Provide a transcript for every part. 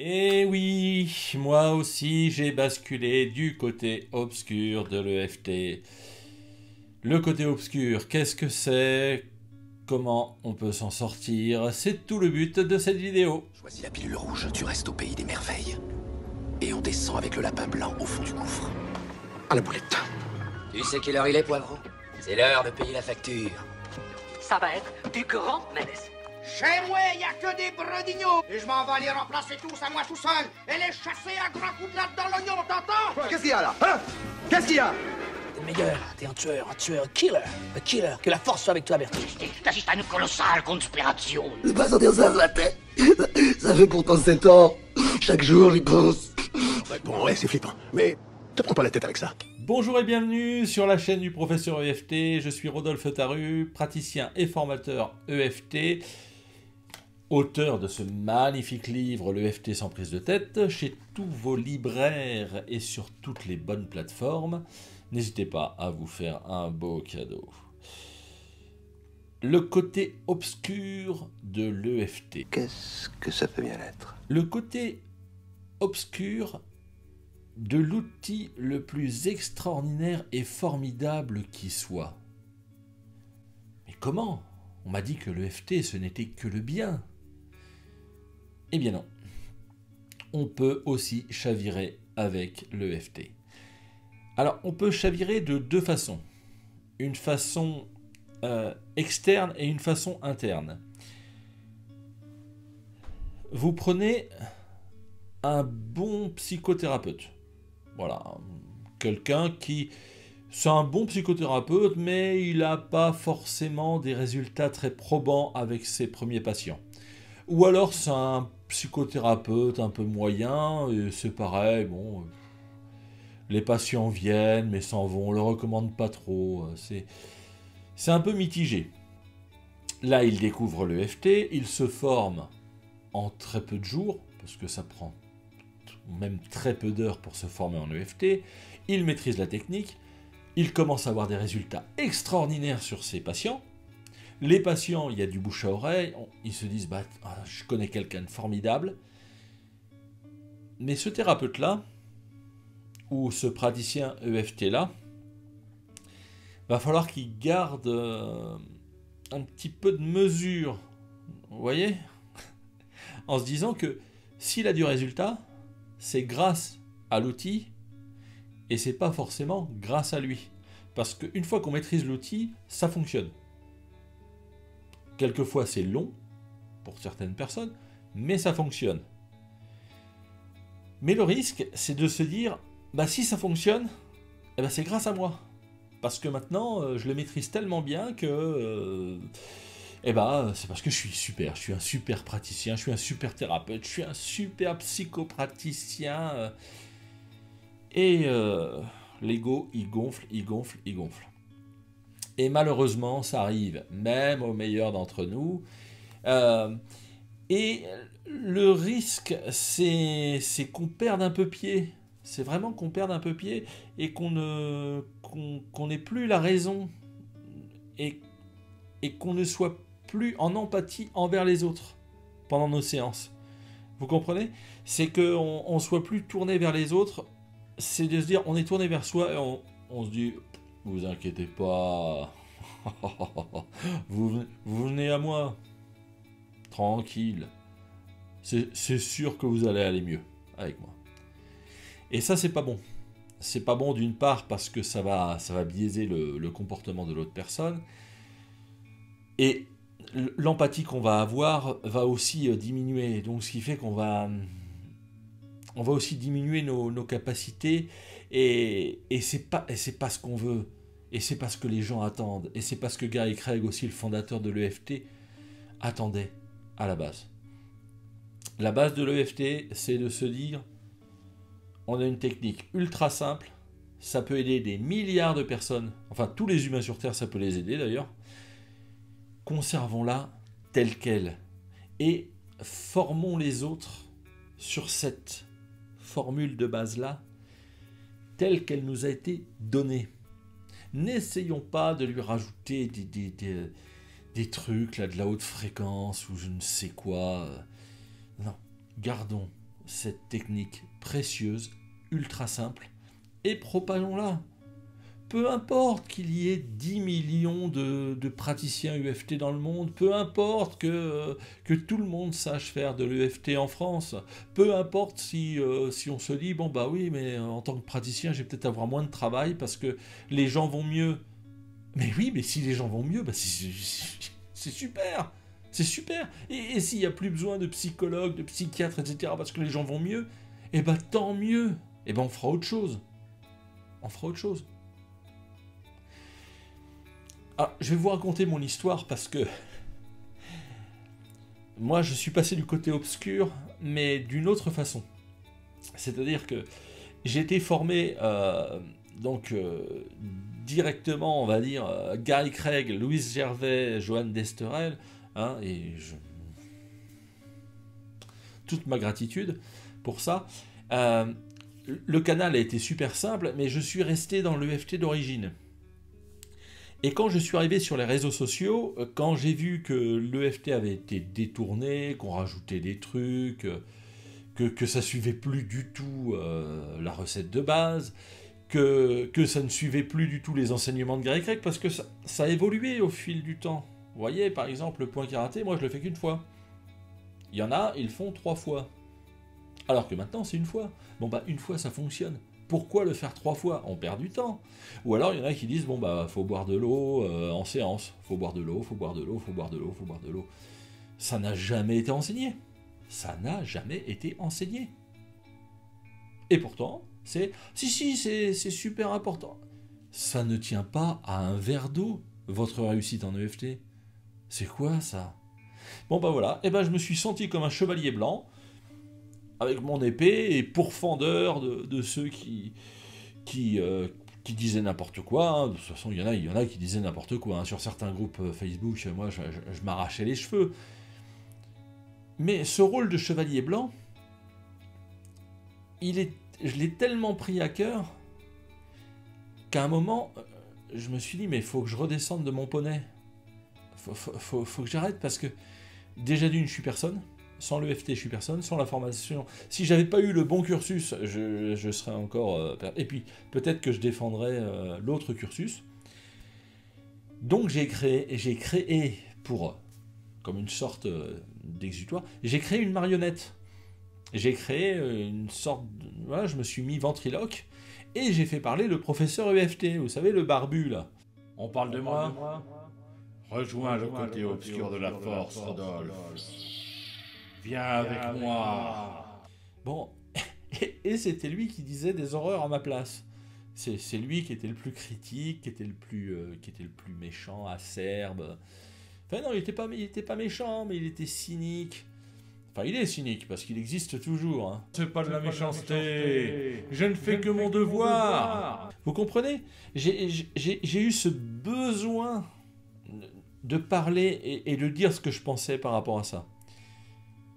Et oui, moi aussi j'ai basculé du côté obscur de l'EFT. Le côté obscur, qu'est-ce que c'est? Comment on peut s'en sortir? C'est tout le but de cette vidéo. Choisis la pilule rouge, tu restes au pays des merveilles. Et on descend avec le lapin blanc au fond du gouffre. À la boulette. Tu sais quelle heure il est, Poivron? C'est l'heure de payer la facture. Ça va être du grand Ménès. Chez moi, y a que des bredinhots. Et je m'en vais les remplacer tous à moi tout seul. Et les chasser à grands coups de latte dans l'oignon, t'entends? Qu'est-ce qu'il y a là? Hein? Qu'est-ce qu'il y a? T'es le meilleur, t'es un tueur, un killer. Que la force soit avec toi, Bertie. T'assistes à une colossale conspiration. Je pas sentir ça sur la tête. Ça fait pourtant 7 ans. Chaque jour, j'y pense. Bon, ouais, c'est flippant. Mais te prends pas la tête avec ça. Bonjour et bienvenue sur la chaîne du professeur EFT. Je suis Rodolphe Taru, praticien et formateur EFT, auteur de ce magnifique livre, l'EFT sans prise de tête, chez tous vos libraires et sur toutes les bonnes plateformes. N'hésitez pas à vous faire un beau cadeau. Le côté obscur de l'EFT. Qu'est-ce que ça peut bien être? Le côté obscur de l'outil le plus extraordinaire et formidable qui soit. Mais comment? On m'a dit que l'EFT ce n'était que le bien. Eh bien non. On peut aussi chavirer avec l'EFT. Alors on peut chavirer de deux façons. Une façon externe et une façon interne. Vous prenez un bon psychothérapeute. Voilà, quelqu'un qui... C'est un bon psychothérapeute, mais il n'a pas forcément des résultats très probants avec ses premiers patients. Ou alors c'est un psychothérapeute un peu moyen, et c'est pareil, bon... Les patients viennent, mais s'en vont, on ne le recommande pas trop. C'est un peu mitigé. Là, il découvre l'EFT, il se forme en très peu de jours, parce que ça prend même très peu d'heures pour se former en EFT, il maîtrise la technique, il commence à avoir des résultats extraordinaires sur ses patients. Les patients, il y a du bouche à oreille, ils se disent bah, « je connais quelqu'un de formidable ». Mais ce thérapeute-là, ou ce praticien EFT-là, va falloir qu'il garde un petit peu de mesure, vous voyez, en se disant que s'il a du résultat, c'est grâce à l'outil et c'est pas forcément grâce à lui. Parce qu'une fois qu'on maîtrise l'outil, ça fonctionne. Quelquefois c'est long pour certaines personnes, mais ça fonctionne. Mais le risque, c'est de se dire, bah si ça fonctionne, eh ben c'est grâce à moi. Parce que maintenant, je le maîtrise tellement bien que... eh ben, c'est parce que je suis super, je suis un super praticien, je suis un super thérapeute, je suis un super psychopraticien. Et l'ego, il gonfle, il gonfle, il gonfle. Et malheureusement, ça arrive, même aux meilleurs d'entre nous. Et le risque, c'est qu'on perde un peu pied. C'est vraiment qu'on perde un peu pied et qu'on n'ait plus la raison et qu'on ne soit plus en empathie envers les autres pendant nos séances. Vous comprenez? C'est qu'on ne soit plus tourné vers les autres, c'est de se dire on est tourné vers soi et on se dit vous inquiétez pas, vous venez à moi, tranquille, c'est sûr que vous allez aller mieux avec moi. Et ça c'est pas bon. C'est pas bon d'une part parce que ça va biaiser le comportement de l'autre personne. Et l'empathie qu'on va avoir va aussi diminuer. Donc ce qui fait qu'on va aussi diminuer nos capacités. Et c'est pas ce qu'on veut. Et c'est pas ce que les gens attendent. Et c'est pas ce que Gary Craig, aussi le fondateur de l'EFT, attendait à la base. La base de l'EFT, c'est de se dire on a une technique ultra simple. Ça peut aider des milliards de personnes. Enfin, tous les humains sur Terre, ça peut les aider d'ailleurs. Conservons-la telle qu'elle et formons les autres sur cette formule de base-là telle qu'elle nous a été donnée. N'essayons pas de lui rajouter des trucs, là, de la haute fréquence ou je ne sais quoi. Non, gardons cette technique précieuse, ultra simple, et propageons-la. Peu importe qu'il y ait 10 millions de praticiens UFT dans le monde, peu importe que tout le monde sache faire de l'UFT en France, peu importe si on se dit, bon bah oui, mais en tant que praticien, je vais peut-être avoir moins de travail parce que les gens vont mieux. Mais oui, mais si les gens vont mieux, bah c'est super. C'est super. Et s'il n'y a plus besoin de psychologues, de psychiatres, etc., parce que les gens vont mieux, eh ben tant mieux. Eh ben on fera autre chose. On fera autre chose. Ah, je vais vous raconter mon histoire parce que moi je suis passé du côté obscur, mais d'une autre façon. C'est-à-dire que j'ai été formé directement, on va dire, Guy Craig, Louise Gervais, Joanne Desterel, hein, toute ma gratitude pour ça. Le canal a été super simple, mais je suis resté dans l'EFT d'origine. Et quand je suis arrivé sur les réseaux sociaux, quand j'ai vu que l'EFT avait été détourné, qu'on rajoutait des trucs, que ça suivait plus du tout la recette de base, que ça ne suivait plus du tout les enseignements de Guy Craig, parce que ça a évolué au fil du temps. Vous voyez, par exemple, le point karaté, moi je le fais qu'une fois. Il y en a, ils le font 3 fois. Alors que maintenant, c'est une fois. Bon bah, une fois, ça fonctionne. Pourquoi le faire 3 fois? On perd du temps. Ou alors, il y en a qui disent, bon bah, faut boire de l'eau en séance. Faut boire de l'eau, faut boire de l'eau, faut boire de l'eau, faut boire de l'eau. Ça n'a jamais été enseigné. Ça n'a jamais été enseigné. Et pourtant, c'est super important. Ça ne tient pas à un verre d'eau, votre réussite en EFT. C'est quoi ça? Bon bah voilà, et ben je me suis senti comme un chevalier blanc, avec mon épée, et pourfendeur de ceux qui disaient n'importe quoi. Hein. De toute façon, il y en a qui disaient n'importe quoi. Hein. Sur certains groupes Facebook, moi je m'arrachais les cheveux. Mais ce rôle de chevalier blanc, je l'ai tellement pris à cœur qu'à un moment, je me suis dit, mais il faut que je redescende de mon poney. Faut que j'arrête parce que, déjà d'une, je suis personne. Sans l'EFT, je suis personne. Sans la formation, si j'avais pas eu le bon cursus, je serais encore... et puis, peut-être que je défendrais l'autre cursus. Donc, j'ai créé pour... comme une sorte d'exutoire, j'ai créé une marionnette. J'ai créé une sorte... Voilà, je me suis mis ventriloque et j'ai fait parler le professeur EFT, vous savez, le barbu, là. On parle de moi. Rejoins le côté obscur de la force, Rodolphe. Viens avec moi. Bon, et c'était lui qui disait des horreurs à ma place. C'est lui qui était le plus critique, qui était le plus méchant, acerbe. Enfin non, il était pas méchant, mais il était cynique. Enfin, il est cynique, parce qu'il existe toujours. Hein. C'est pas de la méchanceté. Je ne fais que mon devoir. Vous comprenez? J'ai eu ce besoin de parler et de dire ce que je pensais par rapport à ça.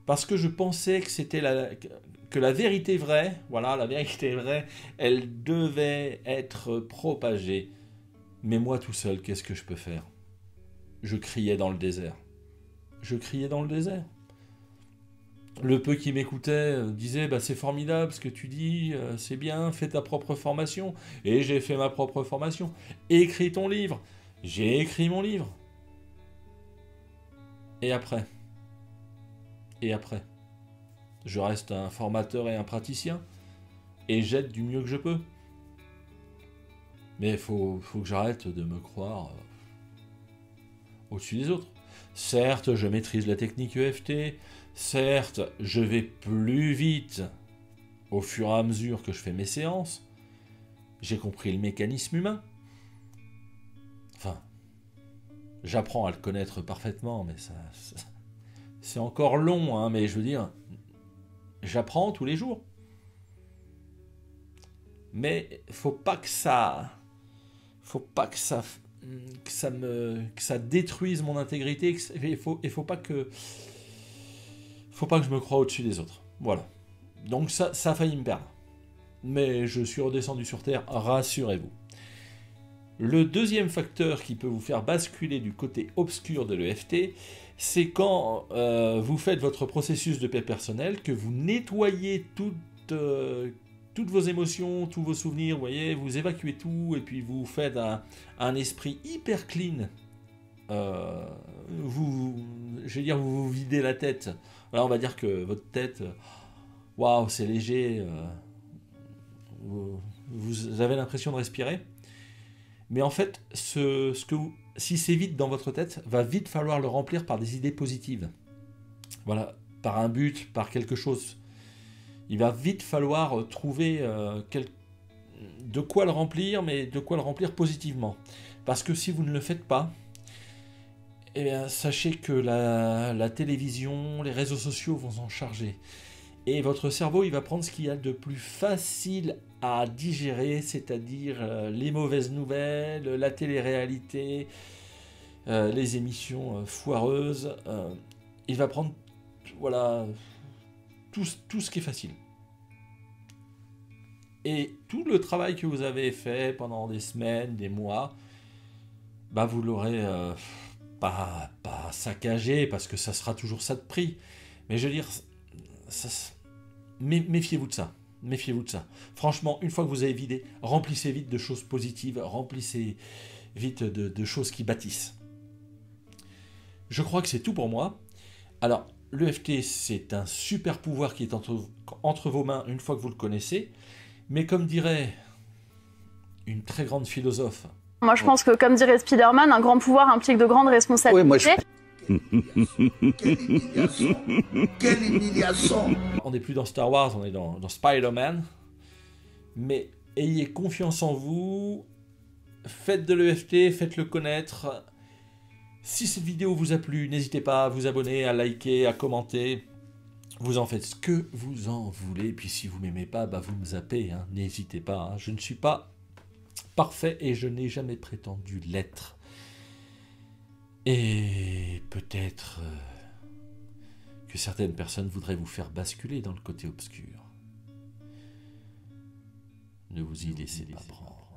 Parce que je pensais que c'était que la vérité vraie, voilà, la vérité vraie, elle devait être propagée. Mais moi tout seul, qu'est-ce que je peux faire? Je criais dans le désert. Je criais dans le désert. Le peu qui m'écoutait disait bah, c'est formidable ce que tu dis, c'est bien, fais ta propre formation. Et j'ai fait ma propre formation. Écris ton livre. J'ai écrit mon livre. Et après, je reste un formateur et un praticien. Et j'aide du mieux que je peux. Mais il faut que j'arrête de me croire au-dessus des autres. Certes, je maîtrise la technique EFT. Certes, je vais plus vite au fur et à mesure que je fais mes séances. J'ai compris le mécanisme humain. Enfin, j'apprends à le connaître parfaitement, mais ça c'est encore long, hein, mais je veux dire, j'apprends tous les jours. Mais faut pas que ça détruise mon intégrité. Il faut pas que je me croie au-dessus des autres. Voilà. Donc ça a failli me perdre. Mais je suis redescendu sur Terre, rassurez-vous. Le deuxième facteur qui peut vous faire basculer du côté obscur de l'EFT, c'est quand vous faites votre processus de paix personnelle, que vous nettoyez toutes vos émotions, tous vos souvenirs, vous voyez, vous évacuez tout, et puis vous faites un esprit hyper clean. Je veux dire, vous vous videz la tête. Voilà, on va dire que votre tête, waouh, c'est léger. Vous avez l'impression de respirer. Mais en fait, si c'est vide dans votre tête, va vite falloir le remplir par des idées positives. Voilà, par un but, par quelque chose. Il va vite falloir trouver de quoi le remplir, mais de quoi le remplir positivement. Parce que si vous ne le faites pas, eh bien, sachez que la télévision, les réseaux sociaux vont s'en charger. Et votre cerveau, il va prendre ce qu'il y a de plus facile à digérer, c'est-à-dire les mauvaises nouvelles, la télé-réalité, les émissions foireuses. Il va prendre, voilà, tout ce qui est facile. Et tout le travail que vous avez fait pendant des semaines, des mois, bah vous l'aurez pas saccagé, parce que ça sera toujours ça de prix. Mais je veux dire, méfiez-vous de ça. Méfiez-vous de ça. Franchement, une fois que vous avez vidé, remplissez vite de choses positives, remplissez vite de choses qui bâtissent. Je crois que c'est tout pour moi. Alors, l'EFT, c'est un super pouvoir qui est entre vos mains une fois que vous le connaissez. Mais comme dirait une très grande philosophe... Moi, je pense que, comme dirait Spider-Man, un grand pouvoir implique de grandes responsabilités. Oui, moi, Quelle humiliation! On n'est plus dans Star Wars, on est dans Spider-Man. Mais ayez confiance en vous. Faites de l'EFT, faites-le connaître. Si cette vidéo vous a plu, n'hésitez pas à vous abonner, à liker, à commenter. Vous en faites ce que vous en voulez. Puis si vous m'aimez pas, bah vous me zappez. Hein. N'hésitez pas. Hein. Je ne suis pas parfait et je n'ai jamais prétendu l'être. Et peut-être que certaines personnes voudraient vous faire basculer dans le côté obscur. Ne vous y laissez pas prendre.